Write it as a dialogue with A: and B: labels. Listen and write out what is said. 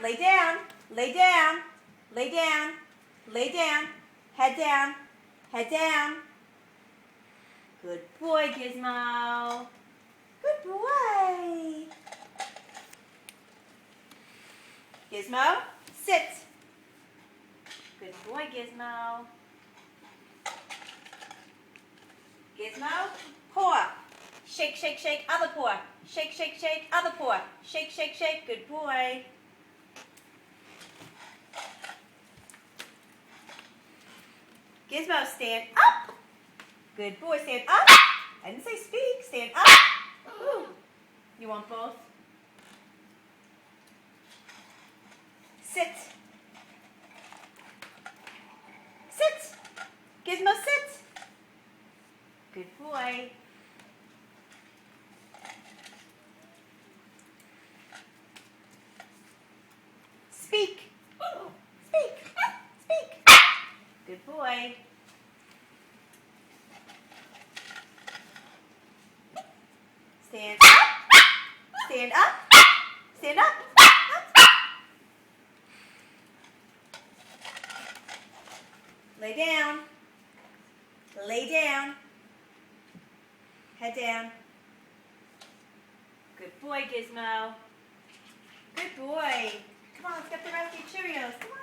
A: Lay down. Lay down. Lay down. Lay down. Head down. Head down. Good boy, Gizmo. Good boy. Gizmo, sit. Good boy, Gizmo. Gizmo, paw. Shake, shake, shake, other paw. Shake, shake, shake, other paw. Shake, shake, shake, good boy. Gizmo, stand up. Good boy, stand up. I didn't say speak, stand up. Ooh. You want both? Sit. Sit. Gizmo, sit. Good boy. Speak. Speak. Speak. Good boy. Stand up. Stand up. Stand up. Lay down. Lay down. Head down. Good boy, Gizmo. Good boy. Come on, let's get the rest of your Cheerios. Come on.